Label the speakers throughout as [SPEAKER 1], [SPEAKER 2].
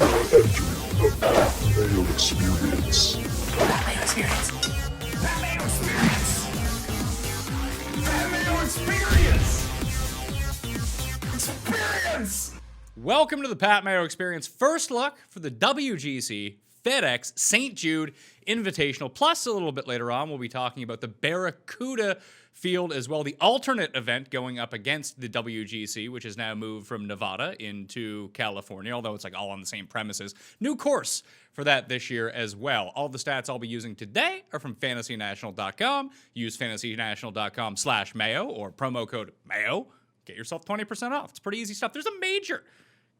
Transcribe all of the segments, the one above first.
[SPEAKER 1] The Mayo Experience.
[SPEAKER 2] Mayo Experience. Mayo Experience. Mayo Experience. Experience.
[SPEAKER 3] Welcome to the Pat Mayo Experience. First look for the WGC FedEx St. Jude Invitational. Plus, a little bit later on, we'll be talking about the Barracuda field as well. The alternate event going up against the WGC, which has now moved from Nevada into California, although it's like all on the same premises. New course for that this year as well. All the stats I'll be using today are from fantasynational.com. Use fantasynational.com/Mayo or promo code Mayo. Get yourself 20% off. It's pretty easy stuff. There's a major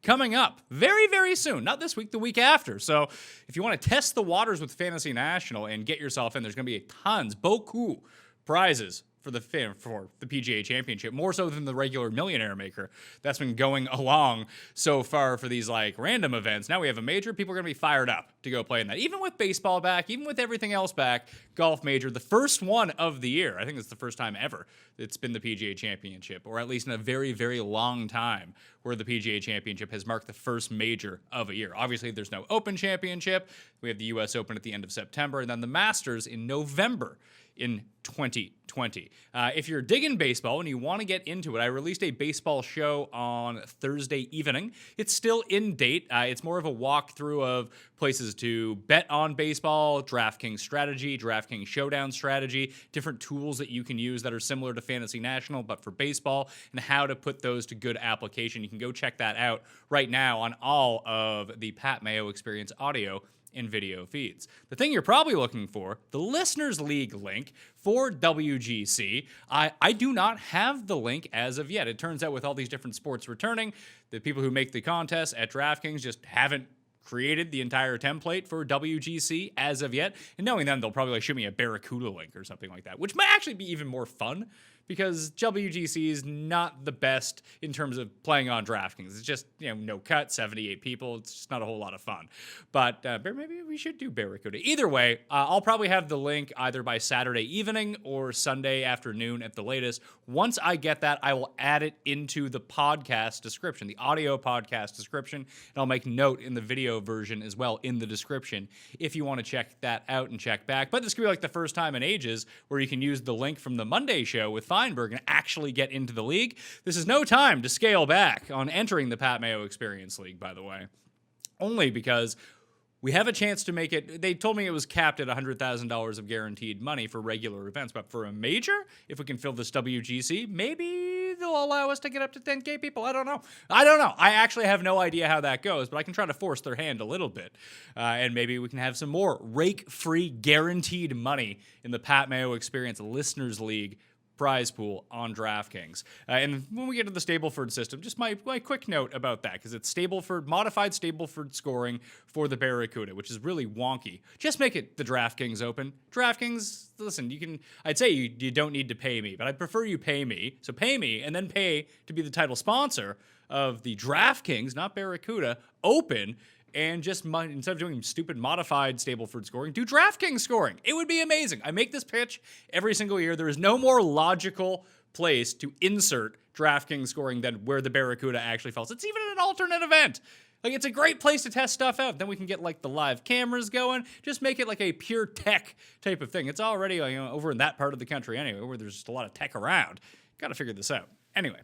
[SPEAKER 3] coming up very, very soon. Not this week, the week after. So if you want to test the waters with Fantasy National and get yourself in, there's going to be tons, beaucoup prizes for the PGA Championship, more so than the regular Millionaire Maker that's been going along so far for these like random events. Now we have a major. People are going to be fired up to go play in that. Even with baseball back, even with everything else back, golf major, the first one of the year. I think it's the first time ever it's been the PGA Championship, or at least in a very, very long time where the PGA Championship has marked the first major of a year. Obviously, there's no Open Championship. We have the U.S. Open at the end of September, and then the Masters in November in 2020. If you're digging baseball and you want to get into it, I released a baseball show on Thursday evening. It's still in date. It's more of a walkthrough of places to bet on baseball, DraftKings strategy, DraftKings showdown strategy, different tools that you can use that are similar to Fantasy National, but for baseball, and how to put those to good application. You can go check that out right now on all of the Pat Mayo Experience audio in video feeds. The thing you're probably looking for, the Listeners League link for WGC. I do not have the link as of yet. It turns out with all these different sports returning, the people who make the contest at DraftKings just haven't created the entire template for WGC as of yet. And knowing them, they'll probably like shoot me a Barracuda link or something like that, which might actually be even more fun because WGC is not the best in terms of playing on DraftKings. It's just, no cut, 78 people. It's just not a whole lot of fun. But maybe we should do Barracuda. Either way, I'll probably have the link either by Saturday evening or Sunday afternoon at the latest. Once I get that, I will add it into the podcast description, the audio podcast description, and I'll make note in the video version as well in the description if you want to check that out and check back. But this could be like the first time in ages where you can use the link from the Monday show with Feinberg and actually get into the league. This is no time to scale back on entering the Pat Mayo Experience League, by the way. Only because we have a chance to make it. They told me it was capped at $100,000 of guaranteed money for regular events, but for a major, if we can fill this WGC, maybe they'll allow us to get up to 10K people. I don't know. I actually have no idea how that goes, but I can try to force their hand a little bit. And maybe we can have some more rake-free guaranteed money in the Pat Mayo Experience Listeners League prize pool on DraftKings. And when we get to the Stableford system, just my quick note about that, because it's modified Stableford scoring for the Barracuda, which is really wonky. Just make it the DraftKings Open. DraftKings, listen, I'd say you don't need to pay me, but I prefer you pay me. So pay me and then pay to be the title sponsor of the DraftKings, not Barracuda, Open. And just instead of doing stupid modified Stableford scoring, do DraftKings scoring. It would be amazing. I make this pitch every single year. There is no more logical place to insert DraftKings scoring than where the Barracuda actually falls. It's even an alternate event. Like, it's a great place to test stuff out. Then we can get like the live cameras going. Just make it like a pure tech type of thing. It's already over in that part of the country anyway, where there's just a lot of tech around. Got to figure this out. Anyway.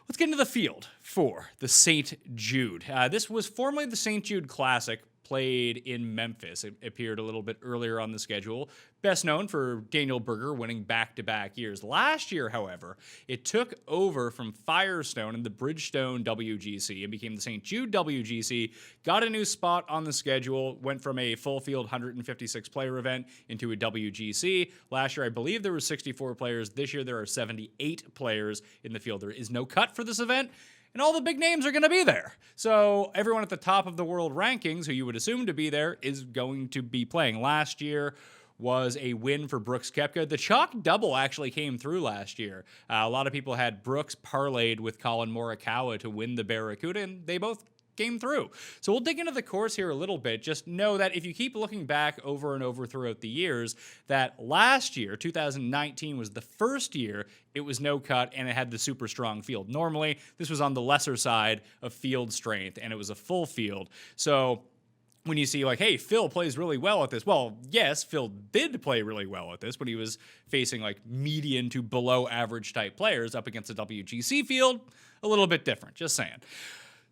[SPEAKER 3] Let's get into the field for the St. Jude. This was formerly the St. Jude Classic, played in Memphis. It appeared a little bit earlier on the schedule. Best known for Daniel Berger winning back-to-back years. Last year, however, it took over from Firestone and the Bridgestone WGC and became the St. Jude WGC. Got a new spot on the schedule, went from a full-field 156-player event into a WGC. Last year, I believe there were 64 players. This year, there are 78 players in the field. There is no cut for this event, and all the big names are going to be there. So everyone at the top of the world rankings, who you would assume to be there, is going to be playing. Last year was a win for Brooks Koepka. The chalk double actually came through last year. A lot of people had Brooks parlayed with Colin Morikawa to win the Barracuda, and they both came through. So we'll dig into the course here a little bit. Just know that if you keep looking back over and over throughout the years, that last year, 2019, was the first year it was no cut and it had the super strong field. Normally, this was on the lesser side of field strength and it was a full field. So when you see like, hey, Phil plays really well at this. Well, yes, Phil did play really well at this, but he was facing like median to below average type players up against a WGC field. A little bit different, just saying.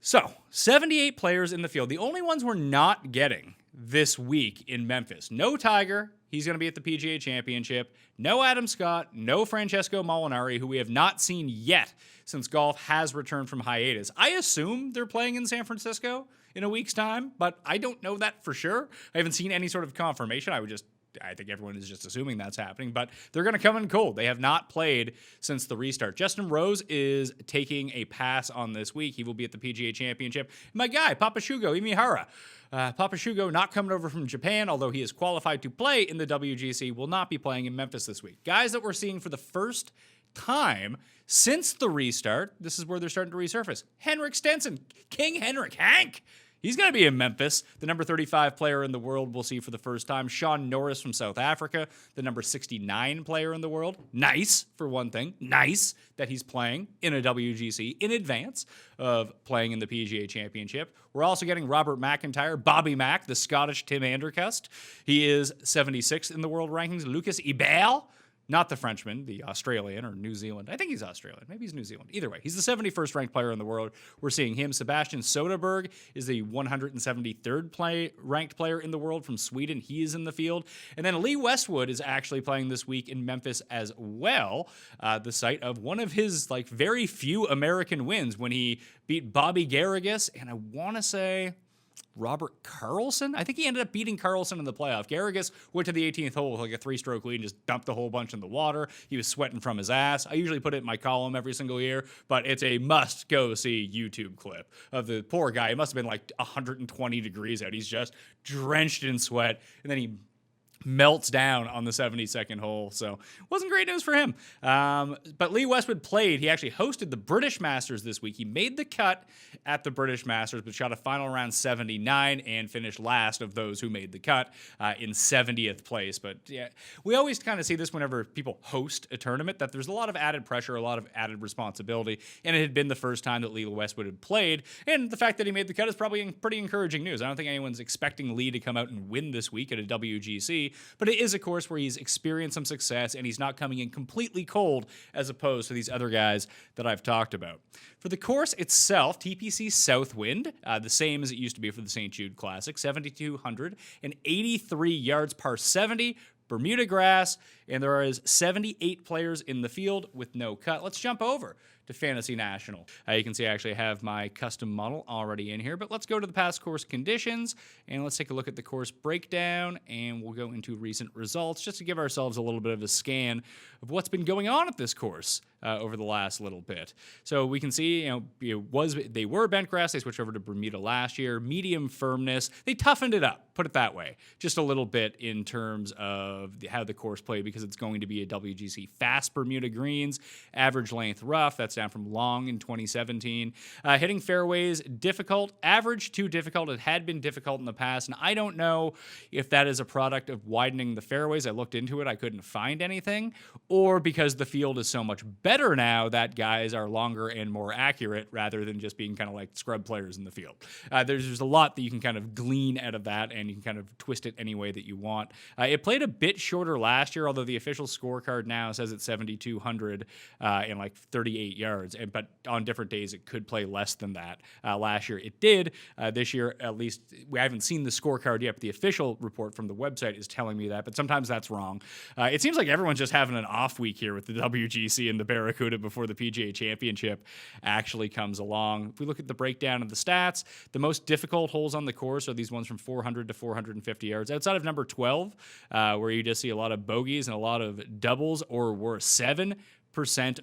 [SPEAKER 3] So, 78 players in the field. The only ones we're not getting this week in Memphis. No Tiger. He's going to be at the PGA Championship. No Adam Scott. No Francesco Molinari, who we have not seen yet since golf has returned from hiatus. I assume they're playing in San Francisco in a week's time, but I don't know that for sure. I haven't seen any sort of confirmation. I think everyone is just assuming that's happening, but they're going to come in cold. They have not played since the restart. Justin Rose is taking a pass on this week. He will be at the PGA Championship. My guy, Papashugo Imihara. Papashugo not coming over from Japan, although he is qualified to play in the WGC, will not be playing in Memphis this week. Guys that we're seeing for the first time since the restart, this is where they're starting to resurface. Henrik Stenson, King Henrik, Hank. He's going to be in Memphis. The number 35 player in the world we'll see for the first time. Sean Norris from South Africa, the number 69 player in the world. Nice, for one thing. Nice that he's playing in a WGC in advance of playing in the PGA Championship. We're also getting Robert McIntyre, Bobby Mack, the Scottish Tim Andercust. He is 76th in the world rankings. Lucas Ibel, not the Frenchman, the Australian or New Zealand. I think he's Australian. Maybe he's New Zealand. Either way, he's the 71st ranked player in the world. We're seeing him. Sebastian Soderberg is the 173rd ranked player in the world from Sweden. He is in the field. And then Lee Westwood is actually playing this week in Memphis as well, the site of one of his like very few American wins when he beat Bobby Garrigus and I want to say Robert Carlson? I think he ended up beating Carlson in the playoff. Garrigus went to the 18th hole with like a 3-stroke lead and just dumped a whole bunch in the water. He was sweating from his ass. I usually put it in my column every single year, but it's a must-go-see YouTube clip of the poor guy. It must have been like 120 degrees out. He's just drenched in sweat, and then he melts down on the 72nd hole. So wasn't great news for him. But Lee Westwood played. He actually hosted the British Masters this week. He made the cut at the British Masters, but shot a final round 79 and finished last of those who made the cut in 70th place. But yeah, we always kind of see this whenever people host a tournament, that there's a lot of added pressure, a lot of added responsibility. And it had been the first time that Lee Westwood had played. And the fact that he made the cut is probably pretty encouraging news. I don't think anyone's expecting Lee to come out and win this week at a WGC. But it is a course where he's experienced some success and he's not coming in completely cold as opposed to these other guys that I've talked about. For the course itself, TPC Southwind, the same as it used to be for the St. Jude Classic, 7,283 yards par 70, Bermuda grass, and there is 78 players in the field with no cut. Let's jump over to Fantasy National. You can see I actually have my custom model already in here, but let's go to the past course conditions, and let's take a look at the course breakdown, and we'll go into recent results just to give ourselves a little bit of a scan of what's been going on at this course over the last little bit. So we can see, they were bent grass. They switched over to Bermuda last year. Medium firmness. They toughened it up, put it that way, just a little bit in terms of how the course played, because it's going to be a WGC fast Bermuda greens, average length rough. That's down from long in 2017. Hitting fairways, difficult, average to difficult. It had been difficult in the past, and I don't know if that is a product of widening the fairways. I looked into it. I couldn't find anything, or because the field is so much better now that guys are longer and more accurate rather than just being kind of like scrub players in the field. There's a lot that you can kind of glean out of that, and you can kind of twist it any way that you want. It played a bit shorter last year, although the official scorecard now says it's 7,200 and like 38 yards. But on different days, it could play less than that. Last year, it did. This year, at least, we haven't seen the scorecard yet, but the official report from the website is telling me that, but sometimes that's wrong. It seems like everyone's just having an off week here with the WGC and the Barracuda before the PGA Championship actually comes along. If we look at the breakdown of the stats, the most difficult holes on the course are these ones from 400 to 450 yards. Outside of number 12, where you just see a lot of bogeys and a lot of doubles or worse. 7%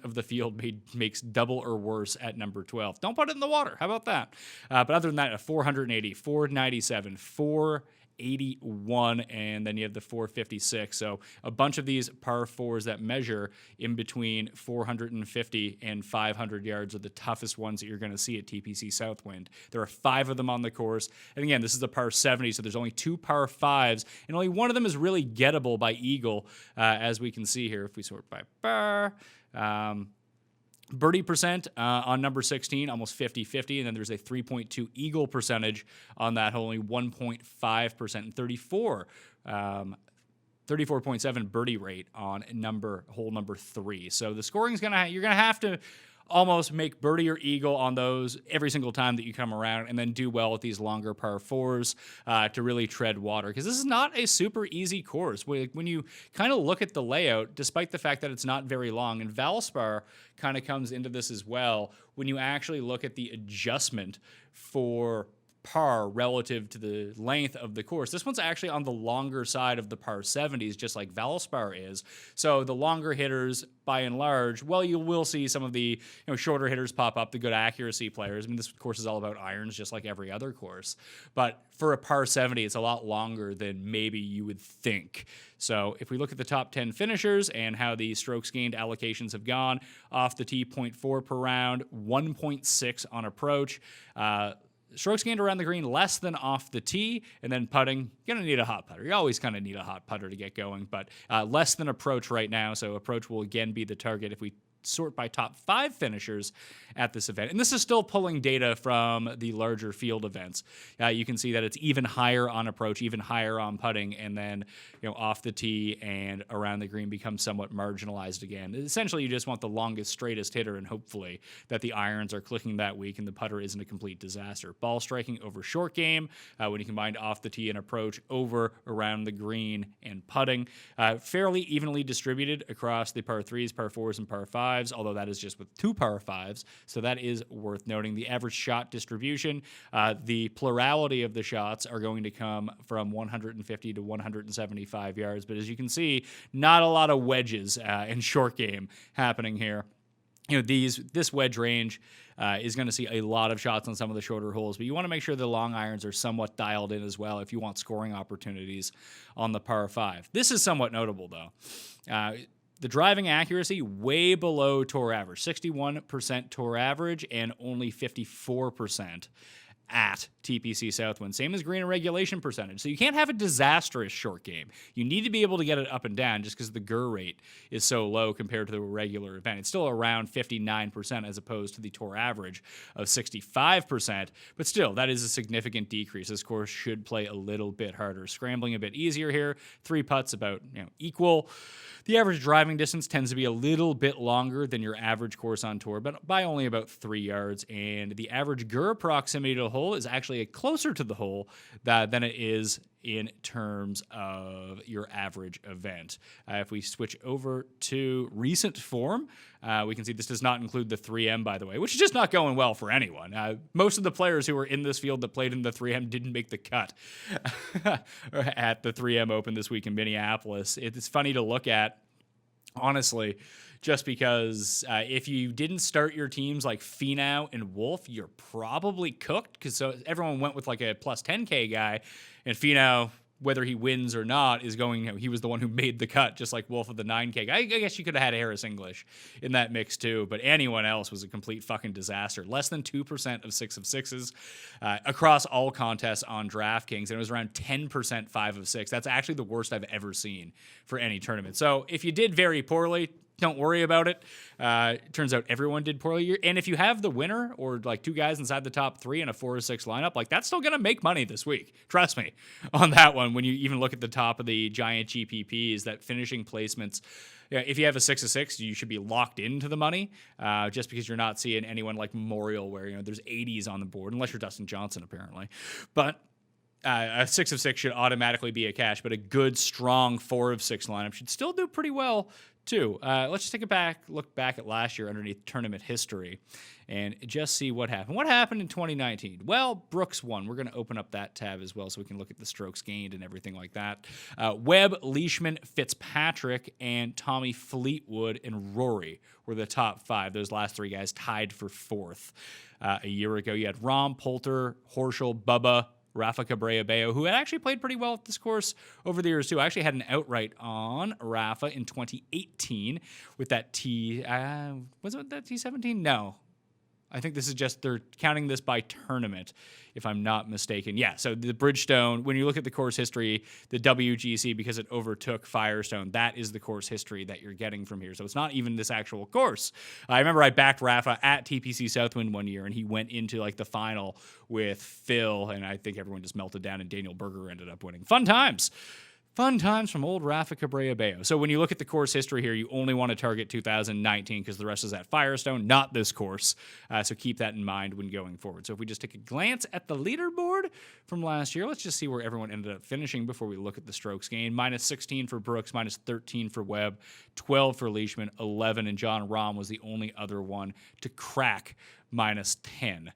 [SPEAKER 3] of the field makes double or worse at number 12. Don't put it in the water. How about that? But other than that, a 480, 497, 480, 481, and then you have the 456. So a bunch of these par fours that measure in between 450 and 500 yards are the toughest ones that you're going to see at TPC Southwind. There are 5 of them on the course. And again, this is a par 70, so there's only 2 par 5s, and only one of them is really gettable by eagle, as we can see here if we sort by par. Birdie percent on number 16, almost 50-50, and then there's a 3.2 eagle percentage on that, only 1.5%, and 34.7 birdie rate on hole number 3. So the scoring's you're gonna have to almost make birdie or eagle on those every single time that you come around, and then do well with these longer par 4s to really tread water, because this is not a super easy course. When you kind of look at the layout, despite the fact that it's not very long, and Valspar kind of comes into this as well, when you actually look at the adjustment for par relative to the length of the course, this one's actually on the longer side of the par 70s, just like Valspar is. So the longer hitters, by and large, well, you will see some of the shorter hitters pop up, the good accuracy players. I mean, this course is all about irons, just like every other course. But for a par 70, it's a lot longer than maybe you would think. So if we look at the top 10 finishers and how the strokes gained allocations have gone, off the tee, 0.4 per round, 1.6 on approach. Strokes gained around the green less than off the tee, and then putting, you're going to need a hot putter. You always kind of need a hot putter to get going, but less than approach right now, so approach will again be the target if we sort by top 5 finishers at this event. And this is still pulling data from the larger field events. You can see that it's even higher on approach, even higher on putting, and then off the tee and around the green becomes somewhat marginalized again. Essentially, you just want the longest, straightest hitter, and hopefully that the irons are clicking that week and the putter isn't a complete disaster. Ball striking over short game, when you combine off the tee and approach over, around the green, and putting. Fairly evenly distributed across the par 3s, par 4s, and par 5s, although that is just with 2 par 5s, so that is worth noting. The average shot distribution, the plurality of the shots are going to come from 150 to 175 yards, but as you can see, not a lot of wedges in short game happening here. This wedge range is going to see a lot of shots on some of the shorter holes, but you want to make sure the long irons are somewhat dialed in as well if you want scoring opportunities on the par 5. This is somewhat notable, though. The driving accuracy, way below tour average, 61% tour average and only 54% at TPC Southwind. Same as green and regulation percentage. So you can't have a disastrous short game. You need to be able to get it up and down just because the GUR rate is so low compared to the regular event. It's still around 59% as opposed to the tour average of 65%. But still, that is a significant decrease. This course should play a little bit harder. Scrambling a bit easier here. 3 putts about equal. The average driving distance tends to be a little bit longer than your average course on tour, but by only about 3 yards. And the average GUR proximity to the hole is actually closer to the hole than it is in terms of your average event. If we switch over to recent form, we can see this does not include the 3M, by the way, which is just not going well for anyone. Most of the players who were in this field that played in the 3M didn't make the cut at the 3M Open this week in Minneapolis. It's funny to look at, honestly, just because if you didn't start your teams like Finau and Wolf, you're probably cooked, because everyone went with like a plus 10K guy, and Finau, whether he wins or not, is going, he was the one who made the cut, just like Wolf of the 9K guy. I guess you could have had Harris English in that mix too, but anyone else was a complete fucking disaster. Less than 2% of 6 of 6s across all contests on DraftKings, and it was around 10% 5 of 6. That's actually the worst I've ever seen for any tournament. So if you did very poorly, don't worry about it. It turns out everyone did poorly. And if you have the winner or like 2 guys inside the top 3 in a 4 or 6 lineup, like that's still going to make money this week. Trust me on that one. When you even look at the top of the giant GPPs, that finishing placements, if you have a 6 of 6, you should be locked into the money just because you're not seeing anyone like Memorial where, there's 80s on the board, unless you're Dustin Johnson, apparently. But a 6 of 6 should automatically be a cash, but a good, strong 4 of 6 lineup should still do pretty well too. Let's just look back at last year underneath tournament history and just see what happened. What happened in 2019? Well, Brooks won. We're going to open up that tab as well so we can look at the strokes gained and everything like that. Webb, Leishman, Fitzpatrick, and Tommy Fleetwood and Rory were the top 5. Those last 3 guys tied for 4th. A year ago, you had Rahm, Poulter, Horschel, Bubba, Rafa Cabrera-Bello, who had actually played pretty well at this course over the years too. I actually had an outright on Rafa in 2018 with that was it that T17? No. I think this is just, they're counting this by tournament, if I'm not mistaken. Yeah, so the Bridgestone, when you look at the course history, the WGC, because it overtook Firestone, that is the course history that you're getting from here. So it's not even this actual course. I remember I backed Rafa at TPC Southwind one year, and he went into like the final with Phil, and I think everyone just melted down, and Daniel Berger ended up winning. Fun times. Fun times from old Rafa Cabrera-Bello. So when you look at the course history here, you only want to target 2019 because the rest is at Firestone, not this course. So keep that in mind when going forward. So if we just take a glance at the leaderboard from last year, let's just see where everyone ended up finishing before we look at the strokes gained. Minus 16 for Brooks, minus 13 for Webb, 12 for Leishman, 11, and John Rahm was the only other one to crack minus 10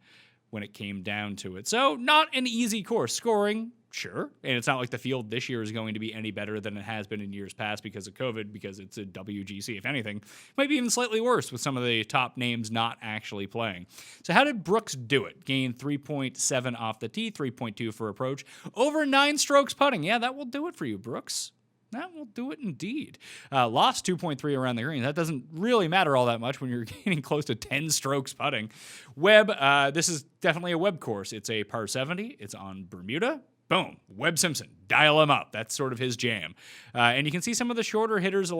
[SPEAKER 3] when it came down to it. So not an easy course. Scoring, sure. And it's not like the field this year is going to be any better than it has been in years past because of COVID, because it's a WGC. If anything, might be even slightly worse with some of the top names not actually playing. So how did Brooks do it? Gained 3.7 off the tee, 3.2 for approach, over 9 strokes putting. Yeah, that will do it for you, Brooks. That will do it indeed. Lost 2.3 around the green. That doesn't really matter all that much when you're gaining close to 10 strokes putting. Webb, this is definitely a Webb course. It's a par 70. It's on Bermuda. Boom. Webb Simpson. Dial him up. That's sort of his jam. And you can see some of the shorter hitters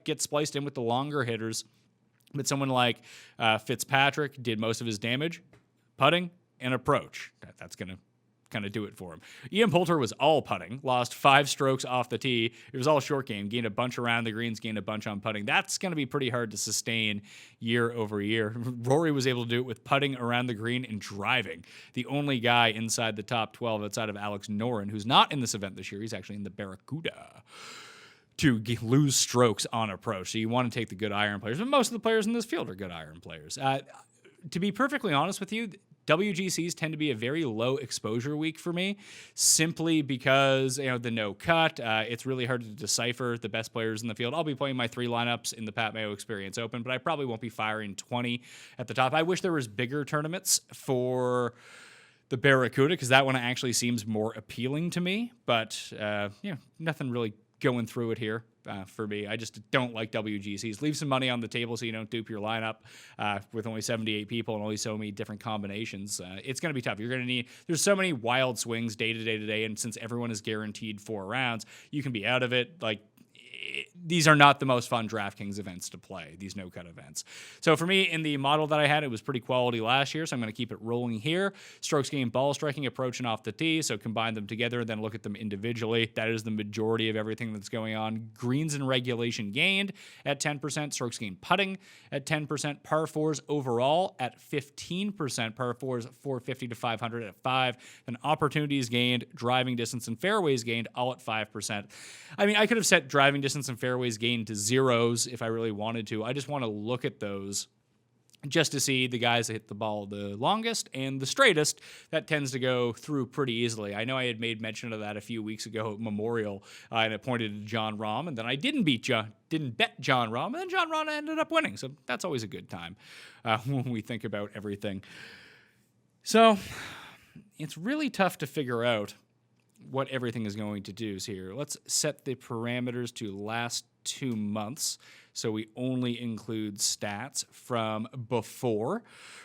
[SPEAKER 3] get spliced in with the longer hitters. But someone like Fitzpatrick did most of his damage putting and approach. That's going to kind of do it for him. Ian Poulter was all putting, lost 5 strokes off the tee. It was all short game, gained a bunch around the greens, gained a bunch on putting. That's going to be pretty hard to sustain year over year. Rory was able to do it with putting around the green and driving. The only guy inside the top 12 outside of Alex Noren, who's not in this event this year. He's actually in the Barracuda, to lose strokes on approach. So you want to take the good iron players, but most of the players in this field are good iron players. To be perfectly honest with you, WGCs tend to be a very low exposure week for me, simply because the no cut. It's really hard to decipher the best players in the field. I'll be playing my 3 lineups in the Pat Mayo Experience Open, but I probably won't be firing 20 at the top. I wish there was bigger tournaments for the Barracuda because that one actually seems more appealing to me. But nothing really going through it here. For me, I just don't like WGCs. Leave some money on the table so you don't dupe your lineup with only 78 people and only so many different combinations. It's going to be tough. You're going to need, there's so many wild swings day to day to day, and since everyone is guaranteed 4 rounds, you can be out of it. These are not the most fun DraftKings events to play, these no-cut events. So for me, in the model that I had, it was pretty quality last year, so I'm going to keep it rolling here. Strokes gained, ball striking, approach, and off the tee, so combine them together and then look at them individually. That is the majority of everything that's going on. Greens and regulation gained at 10%, strokes gained putting at 10%, par 4s overall at 15%, par 4s 450 to 500 at 5%, then opportunities gained, driving distance, and fairways gained all at 5%. I mean, I could have set driving distance and fairways gained to zeros if I really wanted to. I just want to look at those just to see the guys that hit the ball the longest and the straightest. That tends to go through pretty easily. I know I had made mention of that a few weeks ago at Memorial, and it pointed to John Rahm, and then I didn't bet John Rahm, and then John Rahm ended up winning. So that's always a good time when we think about everything. So it's really tough to figure out what everything is going to do here. Let's set the parameters to last 2 months, so we only include stats from before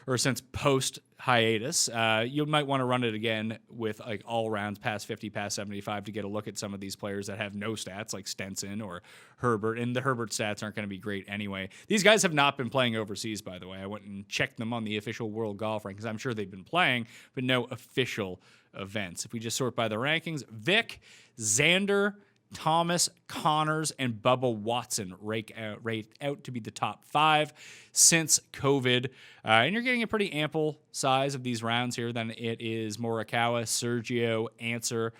[SPEAKER 3] or since post hiatus. You might want to run it again with all rounds past 50, past 75 to get a look at some of these players that have no stats, like Stenson or Herbert, and the Herbert stats aren't going to be great anyway. These guys have not been playing overseas, by the way. I went and checked them on the official World Golf Rankings. I'm sure they've been playing, but no official events. If we just sort by the rankings, Vic, Xander, Thomas, Connors, and Bubba Watson rate out to be the top 5 since COVID. And you're getting a pretty ample size of these rounds here. Then it is Morikawa, Sergio, Answer,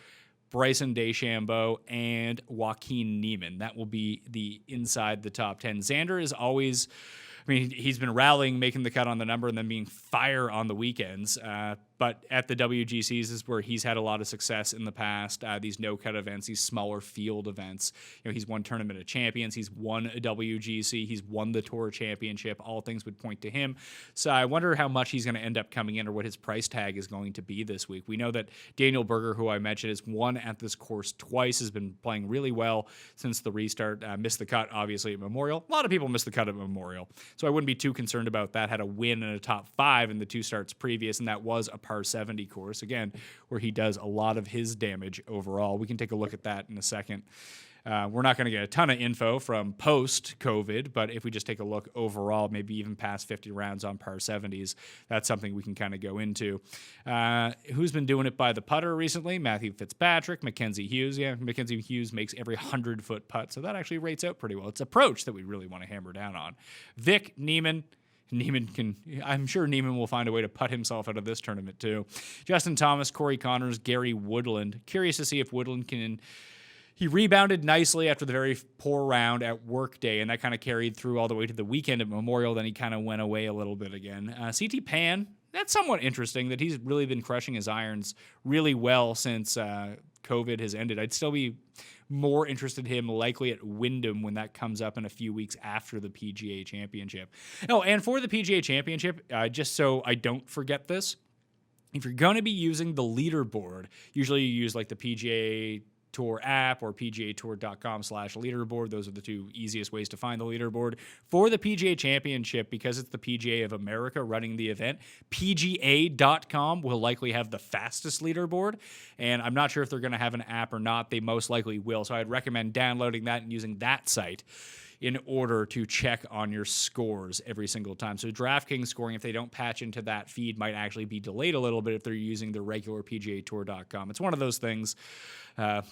[SPEAKER 3] Bryson DeChambeau, and Joaquin Niemann. That will be the inside the top 10. Xander is always, he's been rallying, making the cut on the number, and then being fire on the weekends. But at the WGCs is where he's had a lot of success in the past. These no-cut events, these smaller field events. He's won Tournament of Champions. He's won a WGC. He's won the Tour Championship. All things would point to him. So I wonder how much he's going to end up coming in or what his price tag is going to be this week. We know that Daniel Berger, who I mentioned, has won at this course twice, has been playing really well since the restart. Missed the cut, obviously, at Memorial. A lot of people missed the cut at Memorial. So I wouldn't be too concerned about that. Had a win in a top 5 in the 2 starts previous, and that was a par 70 course, again, where he does a lot of his damage overall. We can take a look at that in a second. We're not going to get a ton of info from post-COVID, but if we just take a look overall, maybe even past 50 rounds on par 70s, that's something we can kind of go into. Who's been doing it by the putter recently? Matthew Fitzpatrick, Mackenzie Hughes. Yeah, Mackenzie Hughes makes every 100-foot putt, so that actually rates out pretty well. It's approach that we really want to hammer down on. Vic Neiman can, I'm sure Neiman will find a way to putt himself out of this tournament too. Justin Thomas, Corey Connors, Gary Woodland. Curious to see if Woodland can... He rebounded nicely after the very poor round at Workday, and that kind of carried through all the way to the weekend at Memorial. Then he kind of went away a little bit again. CT Pan, that's somewhat interesting that he's really been crushing his irons really well since COVID has ended. I'd still be more interested in him likely at Wyndham when that comes up in a few weeks after the PGA Championship. Oh, and for the PGA Championship, just so I don't forget this, if you're going to be using the leaderboard, usually you use like the PGA Tour app or pgatour.com/leaderboard. Those are the 2 easiest ways to find the leaderboard. For the PGA Championship, because it's the PGA of America running the event, PGA.com will likely have the fastest leaderboard, and I'm not sure if they're going to have an app or not. They most likely will, so I'd recommend downloading that and using that site in order to check on your scores every single time. So DraftKings scoring, if they don't patch into that feed, might actually be delayed a little bit if they're using the regular PGAtour.com. It's one of those things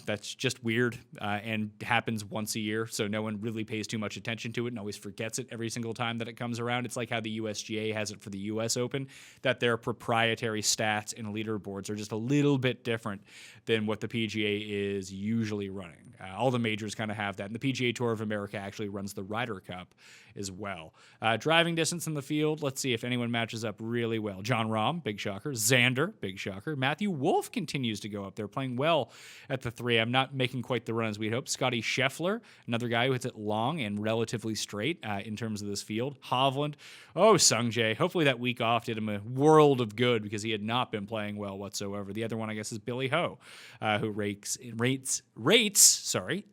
[SPEAKER 3] that's just weird and happens once a year, so no one really pays too much attention to it and always forgets it every single time that it comes around. It's like how the USGA has it for the US Open, that their proprietary stats and leaderboards are just a little bit different than what the PGA is usually running. All the majors kind of have that, and the PGA Tour of America actually runs the Ryder Cup as well. Driving distance in the field, let's see if anyone matches up really well. John Rahm, big shocker. Xander, big shocker. Matthew Wolff continues to go up there, playing well at the 3. I'm not making quite the run as we'd hope. Scotty Scheffler, another guy who hits it long and relatively straight in terms of this field. Hovland, Sung Jae. Hopefully that week off did him a world of good because he had not been playing well whatsoever. The other one, I guess, is Billy Ho, who rates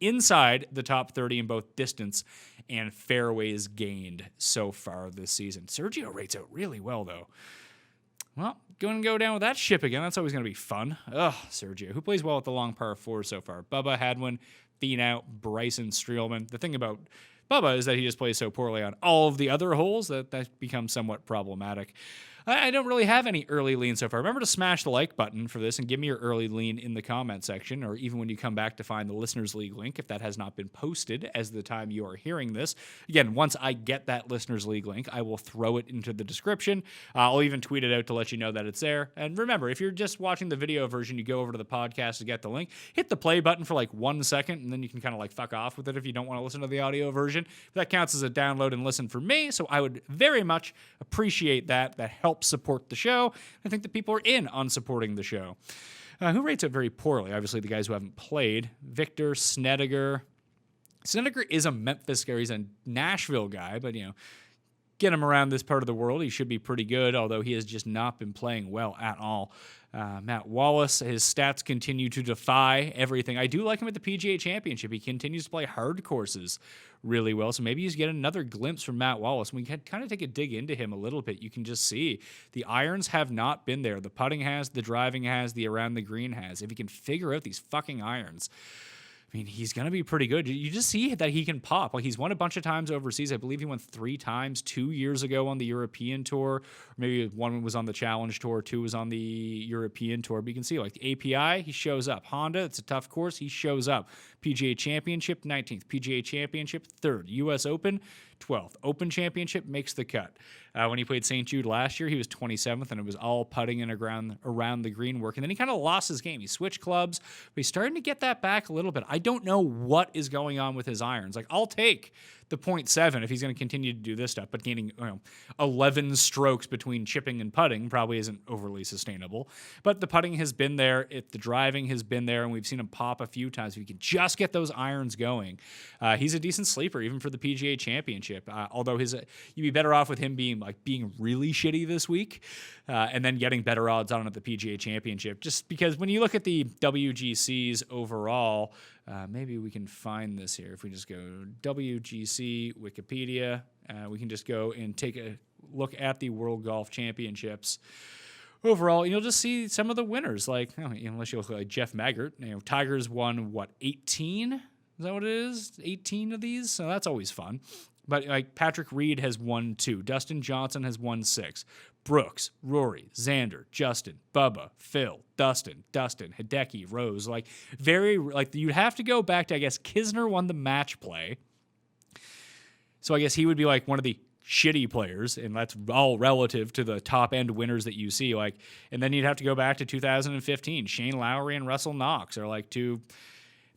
[SPEAKER 3] inside the top 30 in both distance and fairways gained so far this season. Sergio rates out really well, though. Well, going to go down with that ship again. That's always going to be fun. Sergio, who plays well at the long par 4 so far? Bubba Hadwin, Finau, Bryson, Streelman. The thing about Bubba is that he just plays so poorly on all of the other holes that becomes somewhat problematic. I don't really have any early lean so far. Remember to smash the like button for this and give me your early lean in the comment section, or even when you come back to find the Listeners League link, if that has not been posted as the time you are hearing this. Again, once I get that Listeners League link, I will throw it into the description. I'll even tweet it out to let you know that it's there. And remember, if you're just watching the video version, you go over to the podcast to get the link, hit the play button for like 1 second, and then you can kind of like fuck off with it if you don't want to listen to the audio version. That counts as a download and listen for me, so I would very much appreciate that. That helps support the show. I think that people are in on supporting the show. Who rates it very poorly? Obviously, the guys who haven't played. Victor Snedeker. Snedeker is a Memphis guy. He's a Nashville guy, but, get him around this part of the world, he should be pretty good, although he has just not been playing well at all. Matt Wallace, his stats continue to defy everything. I do like him at the PGA Championship. He continues to play hard courses really well, so maybe you get another glimpse from Matt Wallace. We can kind of take a dig into him a little bit. You can just see the irons have not been there. The putting has, the driving has, the around the green has. If he can figure out these fucking irons, I mean, he's going to be pretty good. You just see that he can pop. Like, he's won a bunch of times overseas. I believe he won 3 times 2 years ago on the European Tour. Or maybe one was on the Challenge Tour, 2 was on the European Tour. But you can see, like, the API, he shows up. Honda, it's a tough course. He shows up. PGA Championship, 19th. PGA Championship, 3rd. U.S. Open, 12th. Open Championship makes the cut. When he played St. Jude last year, he was 27th, and it was all putting and around the green work. And then he kind of lost his game. He switched clubs, but he's starting to get that back a little bit. I don't know what is going on with his irons. Like, I'll take the 0.7 if he's going to continue to do this stuff, but gaining 11 strokes between chipping and putting probably isn't overly sustainable. But the putting has been there, the driving has been there, and we've seen him pop a few times. If he can just get those irons going, he's a decent sleeper even for the PGA Championship. Although you'd be better off with him being really shitty this week, and then getting better odds on at the PGA Championship. Just because when you look at the WGCs overall. Maybe we can find this here. If we just go WGC Wikipedia, we can just go and take a look at the World Golf Championships. Overall, you'll just see some of the winners. Like, unless you look like Jeff Maggart, Tiger's won 18? Is that what it is? 18 of these? So that's always fun. But like Patrick Reed has won 2. Dustin Johnson has won 6. Brooks, Rory, Xander, Justin, Bubba, Phil, Dustin, Hideki, Rose. You'd have to go back to, I guess, Kisner won the match play. So I guess he would be like one of the shitty players, and that's all relative to the top end winners that you see. And then you'd have to go back to 2015. Shane Lowry and Russell Knox are two.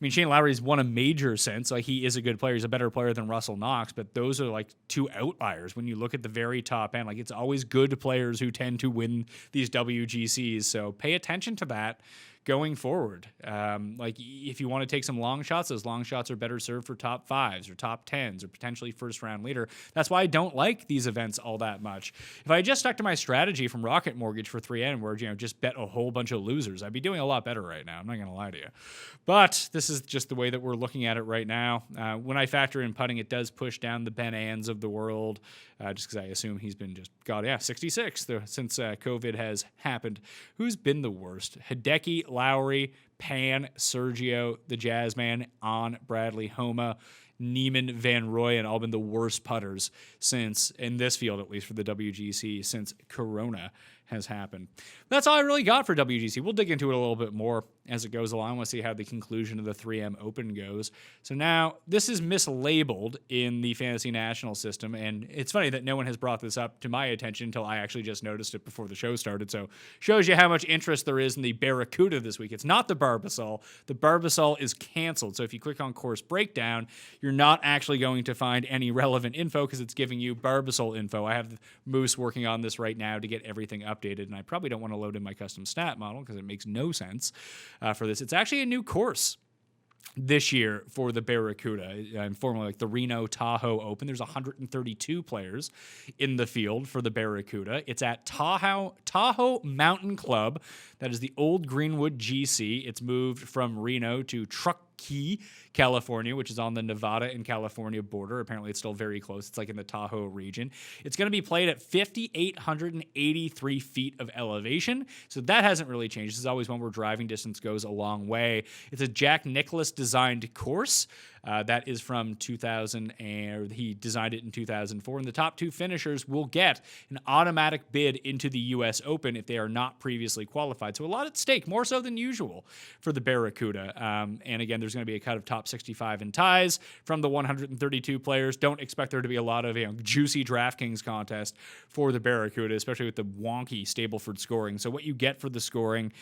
[SPEAKER 3] I mean, Shane Lowry's won a major since. He is a good player. He's a better player than Russell Knox, but those are two outliers when you look at the very top end. It's always good players who tend to win these WGCs, so pay attention to that going forward. If you want to take some long shots, those long shots are better served for top 5s or top 10s or potentially first round leader. That's why I don't like these events all that much. If I just stuck to my strategy from Rocket Mortgage for 3N, where just bet a whole bunch of losers, I'd be doing a lot better right now. I'm not going to lie to you. But this is just the way that we're looking at it right now. When I factor in putting, it does push down the Ben Ans of the world, just because I assume he's been 66 since COVID has happened. Who's been the worst? Hideki, Lowry, Pan, Sergio, the Jazzman, On, Bradley, Homa, Neiman, Van Royen, all been the worst putters since, in this field at least for the WGC, since Corona has happened. That's all I really got for WGC. We'll dig into it a little bit more as it goes along. We'll see how the conclusion of the 3M Open goes. So now, this is mislabeled in the Fantasy National system, and it's funny that no one has brought this up to my attention until I actually just noticed it before the show started. So shows you how much interest there is in the Barracuda this week. It's not the Barbasol. The Barbasol is canceled. So if you click on course breakdown, you're not actually going to find any relevant info because it's giving you Barbasol info. I have Moose working on this right now to get everything updated, and I probably don't want to load in my custom stat model because it makes no sense for this. It's actually a new course this year for the Barracuda, informally the Reno Tahoe Open. There's 132 players in the field for the Barracuda. It's at Tahoe Mountain Club. That is the old Greenwood GC. It's moved from Reno to Truckee, California, which is on the Nevada and California border. Apparently, it's still very close. It's in the Tahoe region. It's going to be played at 5,883 feet of elevation. So that hasn't really changed. This is always one where driving distance goes a long way. It's a Jack Nicklaus designed course. That is from 2000, and he designed it in 2004. And the top 2 finishers will get an automatic bid into the U.S. Open if they are not previously qualified. So a lot at stake, more so than usual for the Barracuda. And again, there's going to be a cut of top 65 in ties from the 132 players. Don't expect there to be a lot of juicy DraftKings contest for the Barracuda, especially with the wonky Stableford scoring. So what you get for the scoring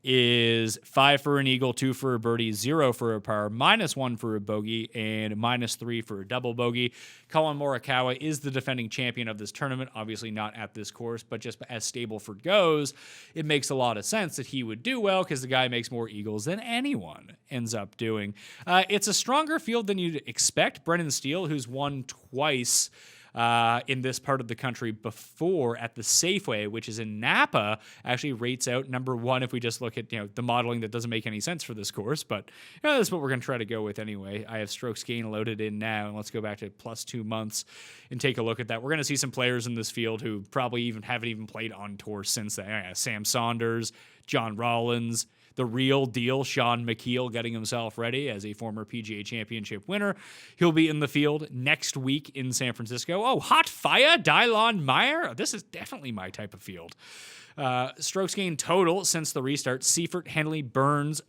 [SPEAKER 3] is 5 for an eagle, 2 for a birdie, 0 for a par, -1 for a bogey, and -3 for a double bogey. Colin Morikawa is the defending champion of this tournament, obviously not at this course, but just as Stableford goes, it makes a lot of sense that he would do well because the guy makes more eagles than anyone ends up doing. It's a stronger field than you'd expect. Brendan Steele, who's won twice in this part of the country before at the Safeway, which is in Napa, actually rates out number 1 if we just look at the modeling that doesn't make any sense for this course, but that's what we're going to try to go with anyway. I have strokes gain loaded in now, and let's go back to plus 2 months and take a look at that. We're going to see some players in this field who probably haven't played on tour since then. Sam Saunders, John Rollins, the real deal, Sean McKeel, getting himself ready as a former PGA Championship winner. He'll be in the field next week in San Francisco. Oh, hot fire, Dylon Meyer. This is definitely my type of field. Strokes gained total since the restart. Seifert, Henley, Burns,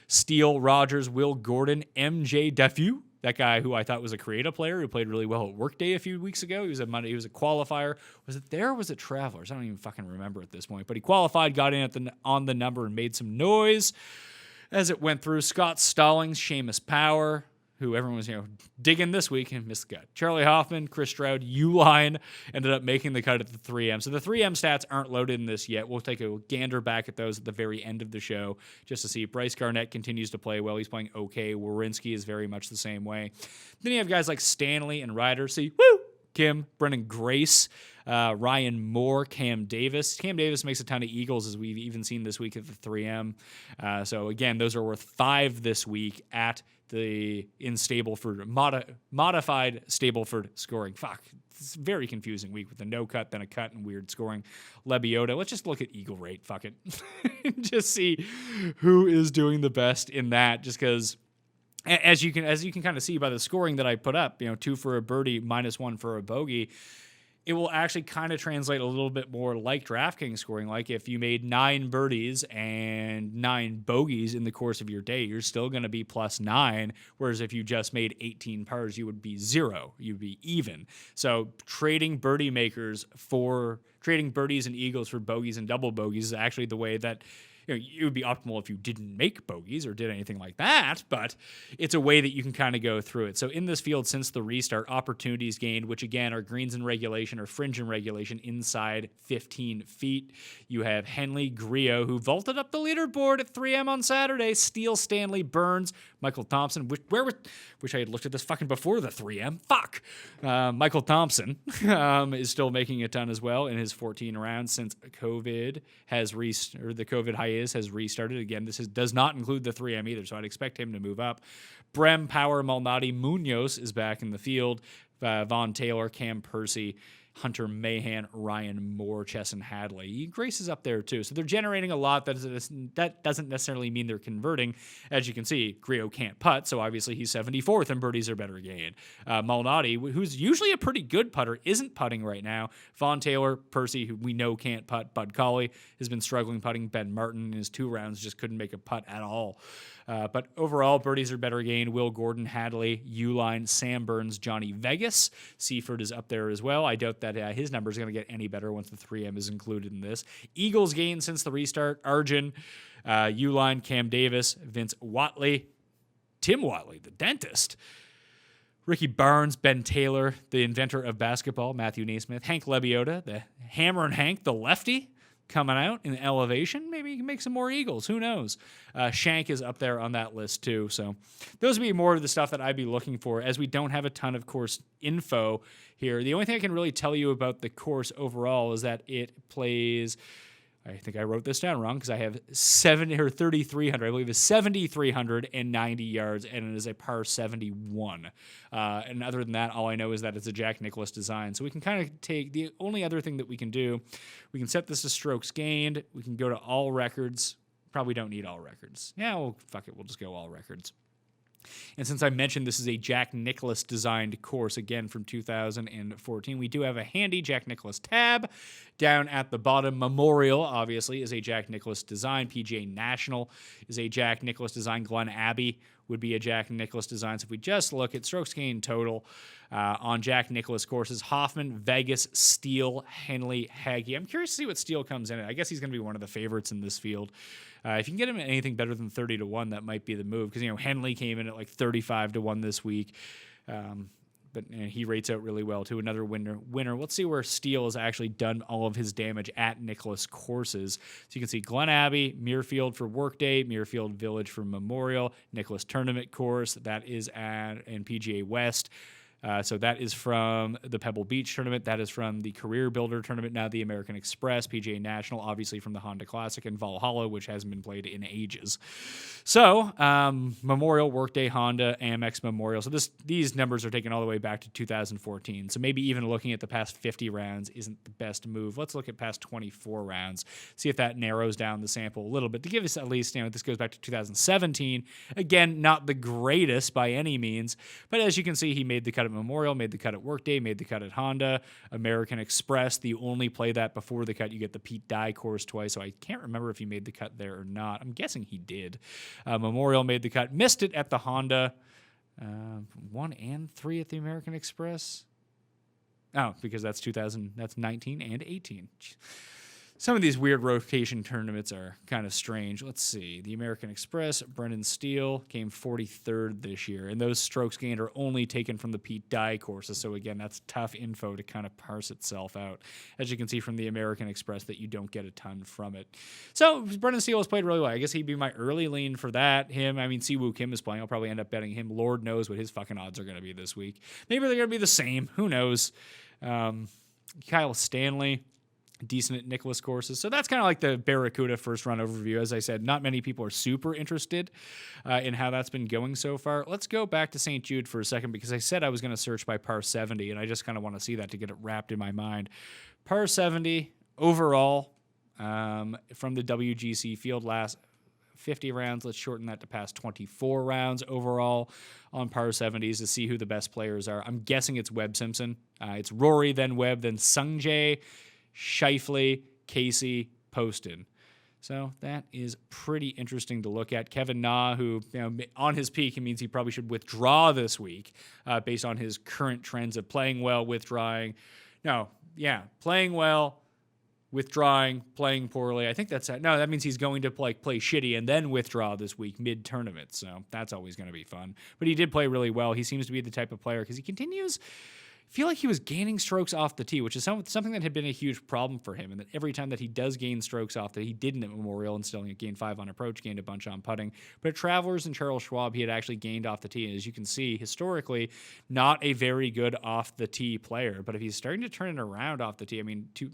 [SPEAKER 3] Steele, Rogers, Will Gordon, MJ Defu, that guy who I thought was a creative player who played really well at Workday a few weeks ago. He was a qualifier. Was it there or was it Travelers? I don't even fucking remember at this point. But he qualified, got in on the number, and made some noise as it went through. Scott Stallings, Seamus Power, who everyone was, digging this week and missed the cut. Charlie Hoffman, Chris Stroud, Uline ended up making the cut at the 3M. So the 3M stats aren't loaded in this yet. We'll take a gander back at those at the very end of the show just to see. Bryce Garnett continues to play well. He's playing okay. Wawrinski is very much the same way. Then you have guys like Stanley and Ryder. See, Kim, Brendan Grace, Ryan Moore, Cam Davis. Cam Davis makes a ton of Eagles, as we've even seen this week at the 3M. So again, those are worth 5 this week at the modified Stableford scoring. Fuck, it's a very confusing week with the no cut, then a cut, and weird scoring. Lebiota. Let's just look at Eagle rate. Fuck it, just see who is doing the best in that. Just because. As you can kind of see by the scoring that I put up, 2 for a birdie, -1 for a bogey, it will actually kind of translate a little bit more like DraftKings scoring. Like if you made 9 birdies and 9 bogeys in the course of your day, you're still going to be +9. Whereas if you just made 18 pars, you would be 0. You'd be even. So trading birdies and eagles for bogeys and double bogeys is actually the way that. It would be optimal if you didn't make bogeys or did anything like that, but it's a way that you can kind of go through it. So in this field, since the restart, opportunities gained, which again are greens in regulation or fringe in regulation inside 15 feet. You have Henley Griot, who vaulted up the leaderboard at 3M on Saturday. Steele, Stanley, Burns, Michael Thompson. Wish I had looked at this fucking before the 3M. Fuck. Michael Thompson is still making a ton as well in his 14 rounds since COVID the COVID hiatus has restarted. Again, does not include the 3M either, so I'd expect him to move up. Brem, Power, Malnati, Munoz is back in the field. Von Taylor, Cam Percy, Hunter Mahan, Ryan Moore, Chesson Hadley. Grace is up there too. So they're generating a lot. That doesn't necessarily mean they're converting. As you can see, Griot can't putt, so obviously he's 74th and birdies are better gained. Malnati, who's usually a pretty good putter, isn't putting right now. Von Taylor, Percy, who we know can't putt. Bud Colley has been struggling putting. Ben Martin in his 2 rounds just couldn't make a putt at all. But overall, birdies are better gained. Will Gordon, Hadley, Uline, Sam Burns, Johnny Vegas. Seaford is up there as well. I doubt that his number is going to get any better once the 3M is included in this. Eagles gained since the restart. Arjun, Uline, Cam Davis, Vince Watley, Tim Watley, the dentist. Ricky Barnes, Ben Taylor, the inventor of basketball, Matthew Naismith, Hank Lebiota, the Hammer and Hank, the lefty, coming out in elevation. Maybe he can make some more Eagles. Who knows? Shank is up there on that list too. So those would be more of the stuff that I'd be looking for, as we don't have a ton of course info here. The only thing I can really tell you about the course overall is that it plays, I think I wrote this down wrong because I have 3,300. I believe it's 7,390 yards, and it is a par 71. And other than that, all I know is that it's a Jack Nicklaus design. So we can kind of take the only other thing that we can do. We can set this to strokes gained. We can go to all records. Probably don't need all records. Yeah, well, fuck it. We'll just go all records. And since I mentioned this is a Jack Nicklaus designed course, again from 2014, we do have a handy Jack Nicklaus tab down at the bottom. Memorial, obviously, is a Jack Nicklaus design. PGA National is a Jack Nicklaus design. Glen Abbey would be a Jack Nicklaus design. So if we just look at strokes gained total on Jack Nicklaus courses, Hoffman, Vegas, Steele, Henley, Hagee. I'm curious to see what Steele comes in at. I guess he's going to be one of the favorites in this field. If you can get him at anything better than 30-1, that might be the move, because Henley came in at like 35-1 this week, but he rates out really well too. Another winner. Let's see where Steele has actually done all of his damage at Nicklaus courses. So you can see Glen Abbey, Muirfield for Workday, Muirfield Village for Memorial, Nicklaus Tournament course that is at and PGA West. So that is from the Pebble Beach tournament. That is from the Career Builder tournament, now the American Express, PGA National, obviously from the Honda Classic, and Valhalla, which hasn't been played in ages. So Memorial, Workday, Honda, Amex Memorial. So these numbers are taken all the way back to 2014. So maybe even looking at the past 50 rounds isn't the best move. Let's look at past 24 rounds, see if that narrows down the sample a little bit to give us at least, this goes back to 2017. Again, not the greatest by any means, but as you can see, he made the cut at Memorial, made the cut at Workday, made the cut at Honda, American Express. The only play that before the cut, you get the Pete Dye course twice, so I can't remember if he made the cut there or not. I'm guessing he did. Memorial made the cut, missed it at the Honda. 1 and 3 at the American Express. Oh, because that's 19 and 18. Some of these weird rotation tournaments are kind of strange. Let's see. The American Express, Brendan Steele came 43rd this year, and those strokes gained are only taken from the Pete Dye courses. So again, that's tough info to kind of parse itself out. As you can see from the American Express, that you don't get a ton from it. So Brendan Steele has played really well. I guess he'd be my early lean for that. Siwoo Kim is playing. I'll probably end up betting him. Lord knows what his fucking odds are going to be this week. Maybe they're going to be the same. Who knows? Kyle Stanley, decent at Nicklaus courses. So that's kind of like the Barracuda first run overview. As I said, not many people are super interested in how that's been going so far. Let's go back to St. Jude for a second, because I said I was going to search by par 70, and I just kind of want to see that to get it wrapped in my mind. Par 70 overall from the WGC field last 50 rounds. Let's shorten that to past 24 rounds overall on par 70s to see who the best players are. I'm guessing it's Webb Simpson. It's Rory, then Webb, then Sungjae, Scheifele, Casey, Poston. So that is pretty interesting to look at. Kevin Na, who on his peak, it means he probably should withdraw this week based on his current trends of playing well, withdrawing. Playing well, withdrawing, playing poorly. I think that's it. No, that means he's going to play shitty and then withdraw this week mid-tournament. So that's always going to be fun. But he did play really well. He seems to be the type of player, because he continues. I feel like he was gaining strokes off the tee, which is something that had been a huge problem for him. And that every time that he does gain strokes off, that he didn't at Memorial and still gained 5 on approach, gained a bunch on putting. But at Travelers and Charles Schwab, he had actually gained off the tee. And as you can see, historically, not a very good off the tee player. But if he's starting to turn it around off the tee,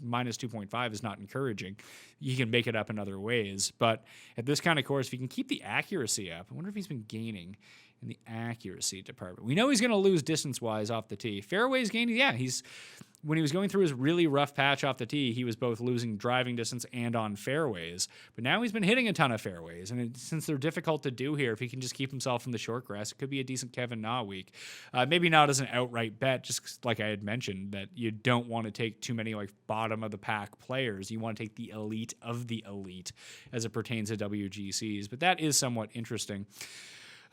[SPEAKER 3] minus 2.5 is not encouraging. You can make it up in other ways. But at this kind of course, if you can keep the accuracy up, I wonder if he's been gaining in the accuracy department. We know he's going to lose distance-wise off the tee. Fairways gained, when he was going through his really rough patch off the tee, he was both losing driving distance and on fairways. But now he's been hitting a ton of fairways. And since they're difficult to do here, if he can just keep himself in the short grass, it could be a decent Kevin Na week. Maybe not as an outright bet, just like I had mentioned, that you don't want to take too many bottom-of-the-pack players. You want to take the elite of the elite as it pertains to WGCs. But that is somewhat interesting.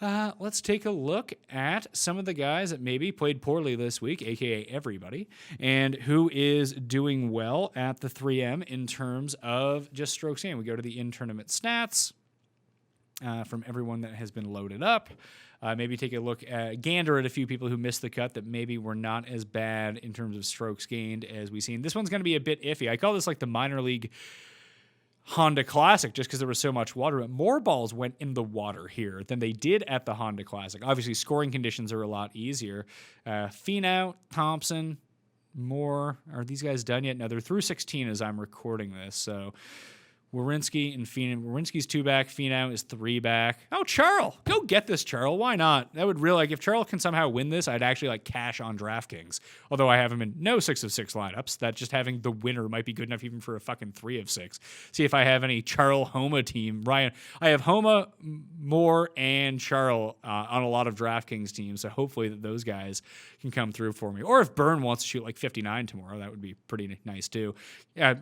[SPEAKER 3] Let's take a look at some of the guys that maybe played poorly this week, a.k.a. everybody, and who is doing well at the 3M in terms of just strokes gained. We go to the in-tournament stats from everyone that has been loaded up. Maybe take a look at gander at a few people who missed the cut that maybe were not as bad in terms of strokes gained as we've seen. This one's going to be a bit iffy. I call this like the minor league Honda Classic just because there was so much water. But more balls went in the water here than they did at the Honda Classic. Obviously, scoring conditions are a lot easier. Finau, Thompson, Moore. Are these guys done yet? No, they're through 16 as I'm recording this. So Werenski and Finau. Werenski's 2 back. Finau is 3 back. Oh, Charles. Go get this, Charles. Why not? That would really, if Charles can somehow win this, I'd actually cash on DraftKings. Although I have him in no 6 of 6 lineups. That just having the winner might be good enough even for a fucking 3 of 6. See if I have any Charles Homa team. Ryan, I have Homa, Moore, and Charles on a lot of DraftKings teams. So hopefully that those guys can come through for me. Or if Byrne wants to shoot 59 tomorrow, that would be pretty nice too. Yeah,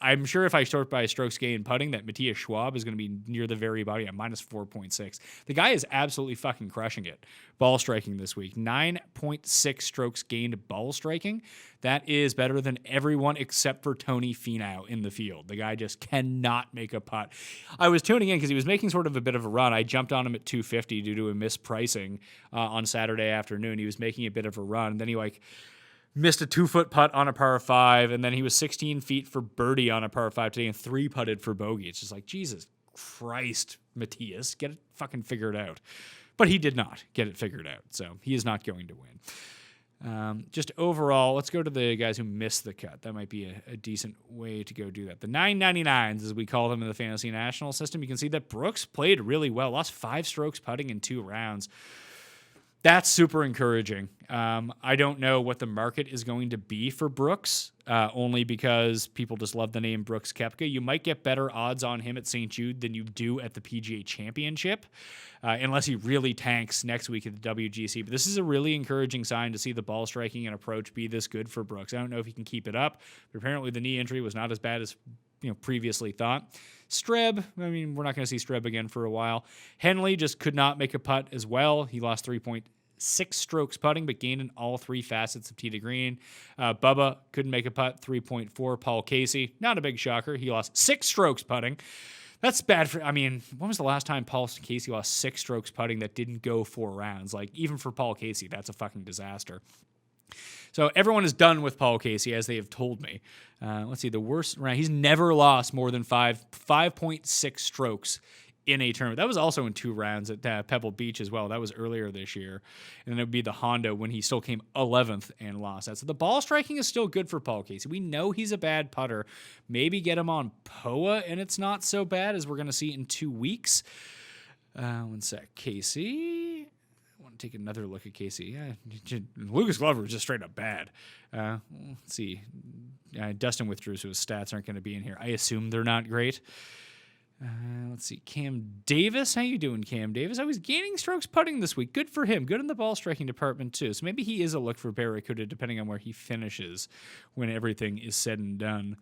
[SPEAKER 3] I'm sure if I sort by strokes gained putting, that Matthias Schwab is going to be near the very bottom at minus 4.6. The guy is absolutely fucking crushing it. Ball striking this week, 9.6 strokes gained ball striking. That is better than everyone except for Tony Finau in the field. The guy just cannot make a putt. I was tuning in because he was making sort of a bit of a run. I jumped on him at 250 due to a mispricing on Saturday afternoon. He was making a bit of a run. And then he missed a 2-foot putt on a par 5, and then he was 16 feet for birdie on a par 5 today and 3 putted for bogey. It's just Jesus Christ, Matthias, get it fucking figured out. But he did not get it figured out, so he is not going to win. Just overall, let's go to the guys who missed the cut. That might be a decent way to go do that. The 999s, as we call them in the Fantasy National system, you can see that Brooks played really well, lost 5 strokes putting in 2 rounds. That's super encouraging. I don't know what the market is going to be for Brooks, only because people just love the name Brooks Koepka. You might get better odds on him at St. Jude than you do at the PGA Championship, unless he really tanks next week at the WGC. But this is a really encouraging sign to see the ball striking and approach be this good for Brooks. I don't know if he can keep it up, but apparently the knee injury was not as bad as previously thought. Streb, I mean, we're not going to see Streb again for a while. Henley just could not make a putt as well. He lost 3.6 strokes putting, but gained in all three facets of tee to green. Bubba couldn't make a putt, 3.4. Paul Casey, not a big shocker. He lost 6 strokes putting. That's bad for, I mean, when was the last time Paul Casey lost 6 strokes putting that didn't go 4 rounds? Like, even for Paul Casey, that's a fucking disaster. So everyone is done with Paul Casey, as they have told me. Let's see, the worst round, he's never lost more than 5.6 strokes in a tournament. That was also in 2 rounds at Pebble Beach as well. That was earlier this year. And then it would be the Honda when he still came 11th and lost that. So the ball striking is still good for Paul Casey. We know he's a bad putter. Maybe get him on POA and it's not so bad, as we're going to see in 2 weeks. One sec. Casey. I want to take another look at Casey. Lucas Glover is just straight up bad. Let's see. Dustin withdrew, so his stats aren't going to be in here. I assume they're not great. Let's see. Cam Davis. How you doing, Cam Davis? I was gaining strokes putting this week. Good for him. Good in the ball striking department, too. So maybe he is a look for Barracuda, depending on where he finishes when everything is said and done.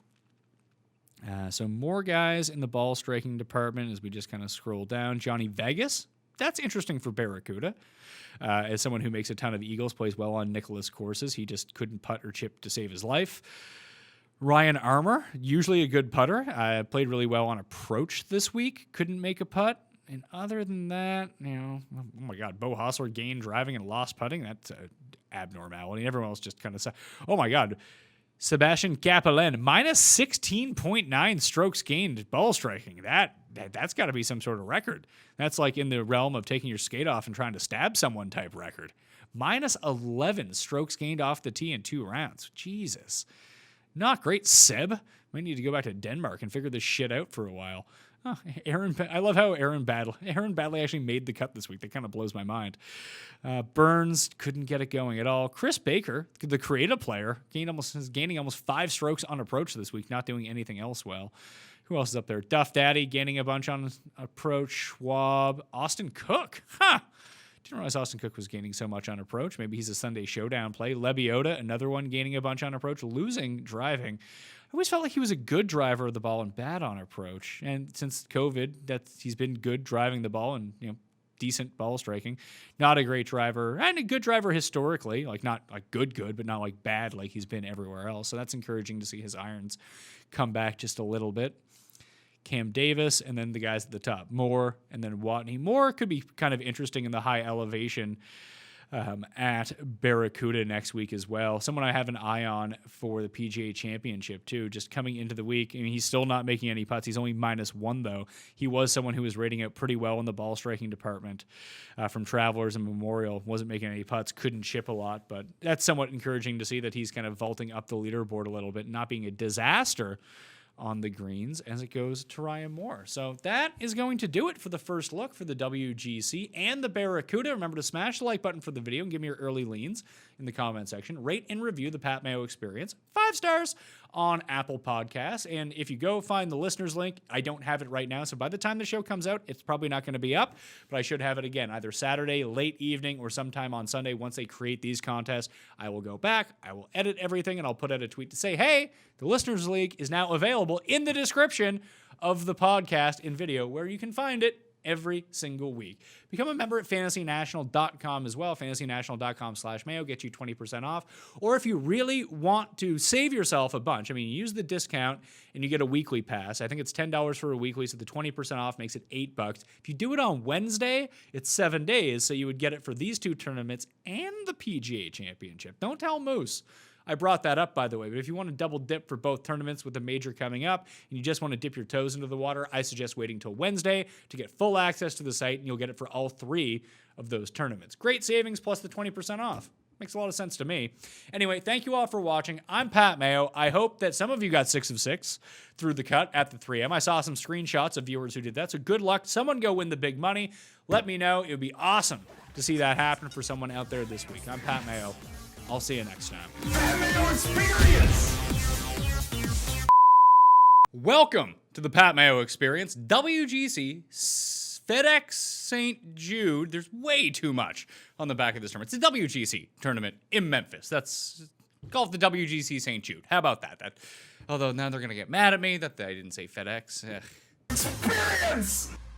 [SPEAKER 3] So more guys in the ball striking department as we just kind of scroll down. Johnny Vegas. That's interesting for Barracuda. As someone who makes a ton of eagles, plays well on Nicklaus courses. He just couldn't putt or chip to save his life. Ryan Armour, usually a good putter. Played really well on approach this week. Couldn't make a putt. And other than that, oh my God, Bo Hossler gained driving and lost putting. That's an abnormality. Everyone else just kind of said, oh my God. Sebastian Capelin, minus 16.9 strokes gained ball striking. That's got to be some sort of record. That's like in the realm of taking your skate off and trying to stab someone type record. Minus 11 strokes gained off the tee in 2 rounds. Jesus. Not great, Seb. Might need to go back to Denmark and figure this shit out for a while. Oh, I love how Aaron Badley actually made the cut this week. That kind of blows my mind. Burns couldn't get it going at all. Chris Baker, the creative player, is gaining almost 5 strokes on approach this week, not doing anything else well. Who else is up there? Duff Daddy gaining a bunch on approach. Schwab. Austin Cook. Didn't realize Austin Cook was gaining so much on approach. Maybe he's a Sunday Showdown play. Lebioda, another one gaining a bunch on approach, losing driving. I always felt like he was a good driver of the ball and bad on approach. And since COVID, he's been good driving the ball and decent ball striking. Not a great driver, and a good driver historically, like not like good, but not like bad like he's been everywhere else. So that's encouraging to see his irons come back just a little bit. Cam Davis, and then the guys at the top, Moore, and then Watney. Moore could be kind of interesting in the high elevation at Barracuda next week as well. Someone I have an eye on for the PGA Championship, too, just coming into the week. I mean, he's still not making any putts. He's only -1, though. He was someone who was rating out pretty well in the ball striking department from Travelers and Memorial. Wasn't making any putts, couldn't chip a lot, but that's somewhat encouraging to see that he's kind of vaulting up the leaderboard a little bit, not being a disaster on the greens as it goes to Ryan Moore. So that is going to do it for the first look for the WGC and the Barracuda. Remember to smash the like button for the video and give me your early leans in the comment section. Rate and review the Pat Mayo Experience. 5 stars on Apple Podcasts. And if you go find the listeners link, I don't have it right now. So by the time the show comes out, it's probably not going to be up, but I should have it again, either Saturday, late evening, or sometime on Sunday. Once they create these contests, I will go back, I will edit everything, and I'll put out a tweet to say, hey, the listeners league is now available in the description of the podcast in video, where you can find it every single week. Become a member at fantasynational.com as well. fantasynational.com/Mayo gets you 20% off. Or if you really want to save yourself a bunch, I mean, you use the discount and you get a weekly pass. I think it's $10 for a weekly, so the 20% off makes it $8. If you do it on Wednesday, it's 7 days, so you would get it for these 2 tournaments and the PGA Championship. Don't tell Moose I brought that up, by the way, but if you want to double dip for both tournaments with a major coming up and you just want to dip your toes into the water, I suggest waiting till Wednesday to get full access to the site, and you'll get it for all 3 of those tournaments. Great savings plus the 20% off. Makes a lot of sense to me. Anyway, thank you all for watching. I'm Pat Mayo. I hope that some of you got 6 of 6 through the cut at the 3M. I saw some screenshots of viewers who did that, so good luck. Someone go win the big money. Let me know. It would be awesome to see that happen for someone out there this week. I'm Pat Mayo. I'll see you next time.
[SPEAKER 2] Pat Mayo Experience.
[SPEAKER 3] Welcome to the Pat Mayo Experience. WGC FedEx St. Jude. There's way too much on the back of this tournament. It's a WGC tournament in Memphis. That's Golf the WGC St. Jude. How about that? Although now they're going to get mad at me that I didn't say FedEx. Ugh.
[SPEAKER 2] Experience!